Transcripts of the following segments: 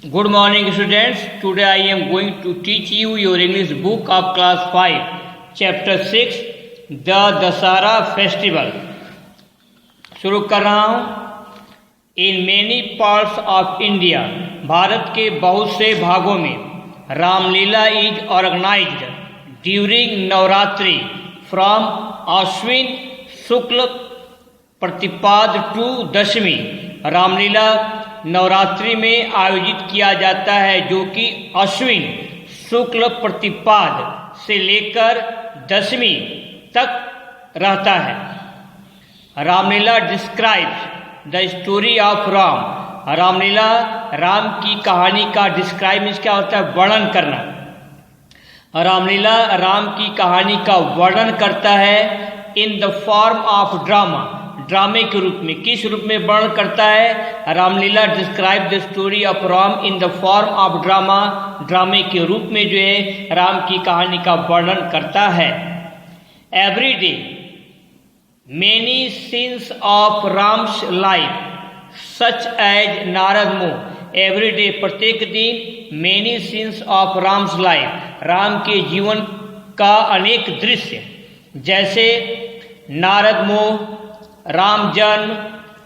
Good morning students. Today I am going to teach you your English book of class 5, chapter 6, The Dasara Festival. शुरू कर रहा हूँ। In many parts of India, Bharat के बहुत से भागों में Ramlila is organized during Navratri from Ashwin Shukla Pratipad to Dashami. Ramlila Navratri में आयोजित किया जाता है जो कि अश्विन शुक्ल प्रतिपाद से लेकर दशमी तक रहता है। Ramlila describes the story of Ram. Ramlila Ram की कहानी का डिस्क्राइब मीन्स क्या होता है, वर्णन करना। रामलीला राम की कहानी का वर्णन करता है in the form of drama. ड्रामे के रूप में। किस रूप में वर्णन करता है? Ramlila describe the story of Ram in the form of drama. ड्रामे के रूप में जो है राम की कहानी का वर्णन करता है। Every day many scenes of Ram's life such as Narad Moh. Every day प्रत्येक दिन many scenes of Ram's life Ram के जीवन का अनेक दृश्य जैसे नारद मोह, राम जन्म,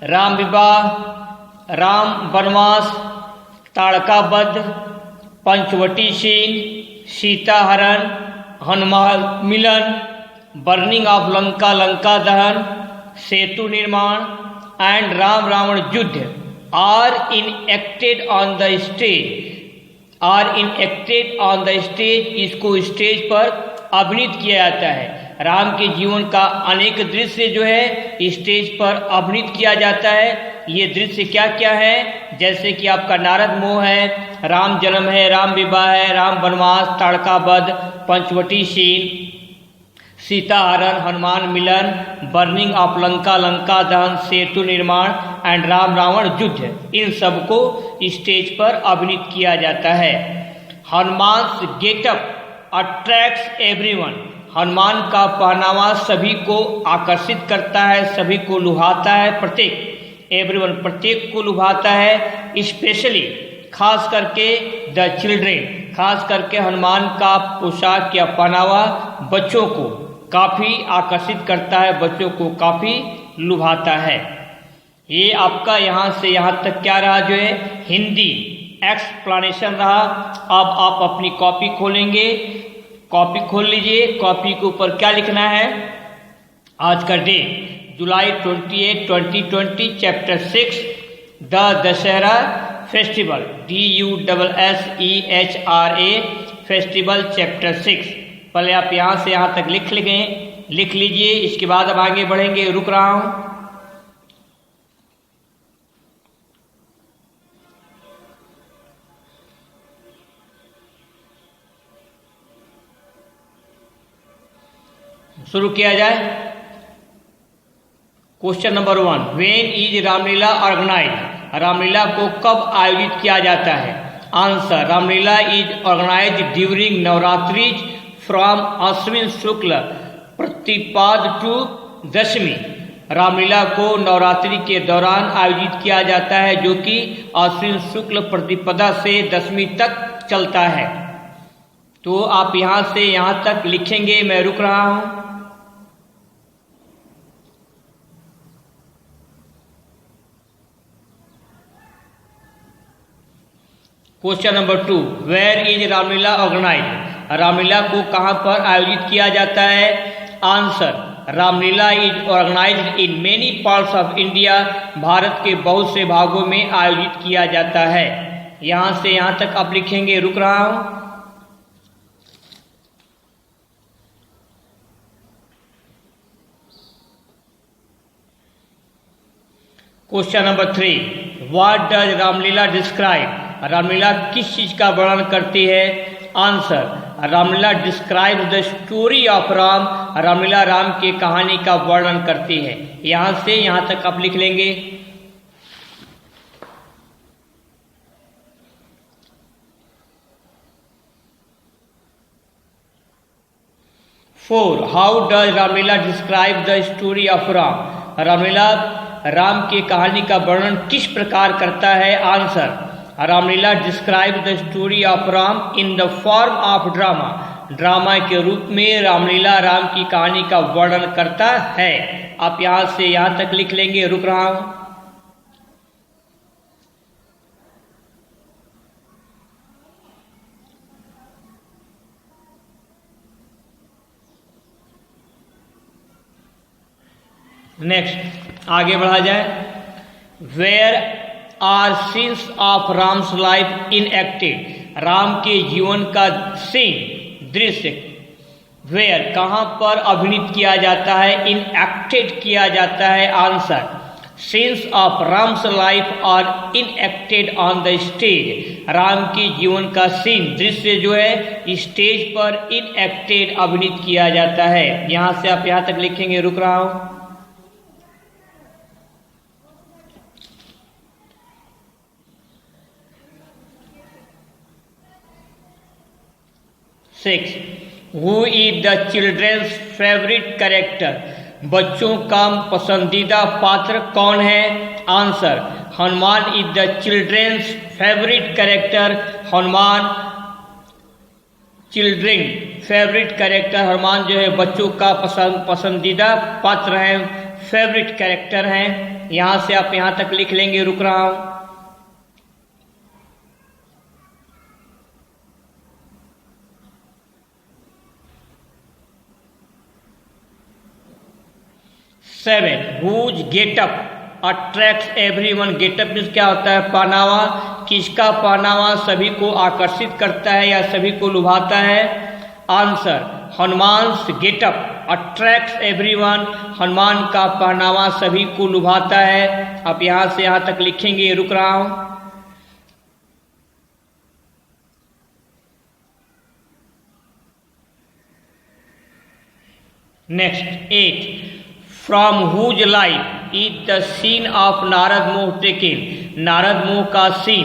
राम विवाह, राम वनवास, ताड़काबद्ध, Panchavati scene, Sita Haran, Hanuman Milan, burning of Lanka, Lanka Dahan, Setu Nirman and Ram Ravan Yuddh are enacted on the stage. इसको स्टेज पर अभिनीत किया जाता है। राम के जीवन का अनेक दृश्य जो है स्टेज पर अभिनीत किया जाता है। ये दृश्य क्या क्या है? जैसे कि आपका नारद मोह है, राम जन्म है, राम विवाह है, राम वनवास, ताड़काबद्ध, Panchavati scene, Sita Haran, Hanuman Milan, burning of Lanka, Lanka Dahan, Setu Nirman and Ram Ravan युद्ध, इन सबको स्टेज पर अभिनीत किया जाता है। Hanuman getup attracts everyone. Hanuman का पहनावा सभी को आकर्षित करता है, सभी को लुभाता है। प्रत्येक को लुभाता है। स्पेशली खास करके द चिल्ड्रेन। खास करके हनुमान का पोशाक या पहनावा बच्चों को काफ़ी आकर्षित करता है, बच्चों को काफ़ी लुभाता है। ये आपका यहाँ से यहाँ तक क्या रहा जो है हिंदी एक्सप्लेनेशन रहा। अब आप अपनी कॉपी खोलेंगे। कॉपी खोल लीजिए। कॉपी के ऊपर क्या लिखना है? आज का डेट जुलाई 28, 2020, chapter 6 the Dussehra festival, DUSSEHRA festival, chapter 6। पहले आप यहाँ से यहाँ तक लिख लीजिए। इसके बाद अब आगे बढ़ेंगे। रुक रहा हूँ। शुरू किया जाए। Question number 1, when is Ramlila organised? Ramlila को कब आयोजित किया जाता है? Answer, Ramlila is organised during Navratri from Ashwin Shukla Pratipad to Dashami. Ramlila को नवरात्रि के दौरान आयोजित किया जाता है जो कि अश्विन शुक्ल प्रतिपदा से दशमी तक चलता है। तो आप यहाँ से यहाँ तक लिखेंगे। मैं रुक रहा हूँ। Question number 2, where is Ramlila organised? Ramlila को कहाँ पर आयोजित किया जाता है? Answer, Ramlila is organized in many parts of India. Bharat के बहुत से भागों में आयोजित किया जाता है। यहाँ से यहाँ तक आप लिखेंगे। रुक रहा हूँ। Question number 3, what does Ramlila describe? Ramlila किस चीज का वर्णन करती है? Answer, Ramlila describe the story of Ram. Ramlila Ram की कहानी का वर्णन करती है। यहाँ से यहाँ तक आप लिख लेंगे। Four, how does Ramlila describe the story of Ram? Ramlila Ram की कहानी का वर्णन किस प्रकार करता है? Answer, Ramlila describe the story of Ram in the form of drama. Drama के रूप में रामलीला राम की कहानी का वर्णन करता है। आप यहां से यहां तक लिख लेंगे, रुक रहा हूं। नेक्स्ट आगे बढ़ा जाए। Where are scenes of Ram's life enacted. Ram के जीवन का सीन दृश्य वेयर कहां पर अभिनीत किया जाता है, इनएक्टेड किया जाता है। Answer scenes of Ram's life are enacted on the stage. Ram के जीवन का सीन दृश्य जो है स्टेज पर इनएक्टेड अभिनीत किया जाता है। यहां से आप यहां तक लिखेंगे, रुक रहा हूं। 6. Who is the children's favorite character? बच्चों का पसंदीदा पात्र कौन है? Answer Hanuman is the children's favourite character. Hanuman children favourite character, Hanuman जो है बच्चों का पसंदीदा पात्र है, फेवरेट कैरेक्टर है। यहां से आप यहां तक लिख लेंगे, रुक रहा हूं। Seven, whose getup attracts everyone. Getup means क्या होता है? पहनावा। किसका पहनावा सभी को आकर्षित करता है या सभी को लुभाता है? Answer Hanuman's getup attracts everyone. Hanuman का पहनावा सभी को लुभाता है। आप यहां से यहां तक लिखेंगे, रुक रहा हूं। Next 8, from whose life is the scene of Narad Moh taken. Narad मोह का सीन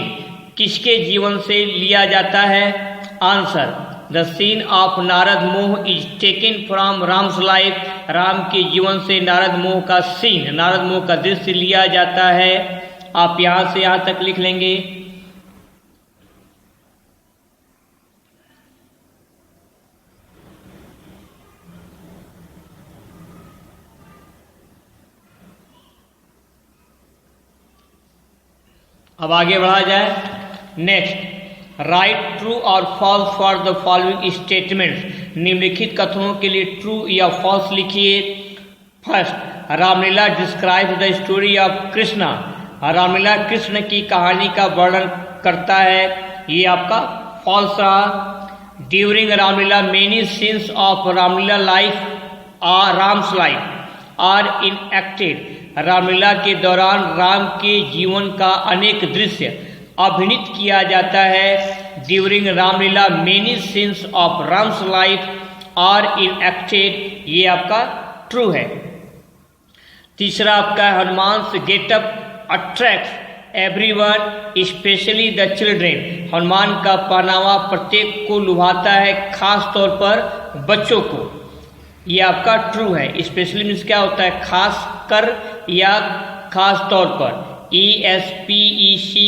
किसके जीवन से लिया जाता है? Answer the scene of Narad moh is taken from Ram's life. Ram के जीवन से नारद मोह का सीन, नारद मोह का दृश्य लिया जाता है। आप यहां से यहां तक लिख लेंगे। अब आगे बढ़ा जाए। नेक्स्ट, राइट ट्रू और false for the following statements. निम्नलिखित कथनों के लिए ट्रू या फॉल्स लिखिए। First, Ramlila describe the story of Krishna. Ramlila Krishna की कहानी का वर्णन करता है, ये आपका फॉल्स रहा। During Ramlila many scenes of Ramlila life are Ram's life are enacted. Ramlila के दौरान राम के जीवन का अनेक दृश्य अभिनीत किया जाता है। During Ramlila many scenes of Ram's life are enacted, ये आपका ट्रू है। तीसरा आपका Hanuman's getup attracts everyone specially the children. Hanuman का पहनावा प्रत्येक को लुभाता है, खास तौर पर बच्चों को, ये आपका ट्रू है। स्पेशली मीन्स क्या होता है? खास कर या खास तौर पर। ESPECIALLY,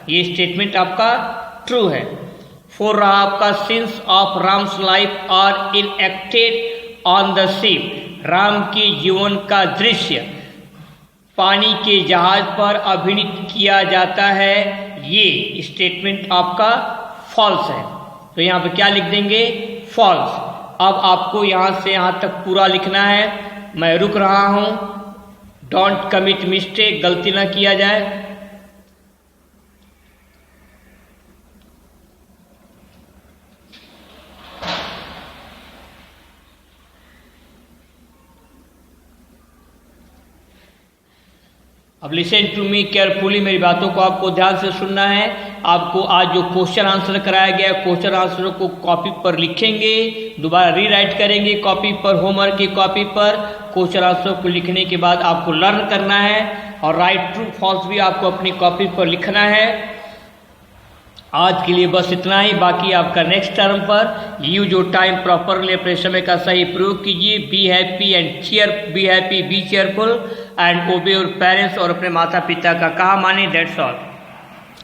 ये स्टेटमेंट आपका ट्रू है। 4 रहा आपका scenes of Ram's life are enacted on the ship. Ram के जीवन का दृश्य पानी के जहाज पर अभिनीत किया जाता है, ये स्टेटमेंट आपका फॉल्स है। तो यहाँ पे क्या लिख देंगे? फॉल्स। अब आपको यहां से यहां तक पूरा लिखना है। मैं रुक रहा हूं, डोंट कमिट मिस्टेक, गलती ना किया जाए। अब लिसन टू मी केयरफुली, मेरी बातों को आपको ध्यान से सुनना है। आपको आज जो क्वेश्चन आंसर कराया गया, क्वेश्चन आंसर को कॉपी पर लिखेंगे, दोबारा रीराइट करेंगे कॉपी पर, होमवर्क की कॉपी पर। क्वेश्चन आंसर को लिखने के बाद आपको लर्न करना है और राइट ट्रू फॉल्स भी आपको अपनी कॉपी पर लिखना है। आज के लिए बस इतना ही। बाकी आपका नेक्स्ट टर्म पर यूज योर टाइम प्रॉपरली, अपने समय का सही प्रयोग कीजिए। Be happy and be happy, B cheerful and ओबे योर पेरेंट्स। और अपने माता पिता का कहा माने। That's all.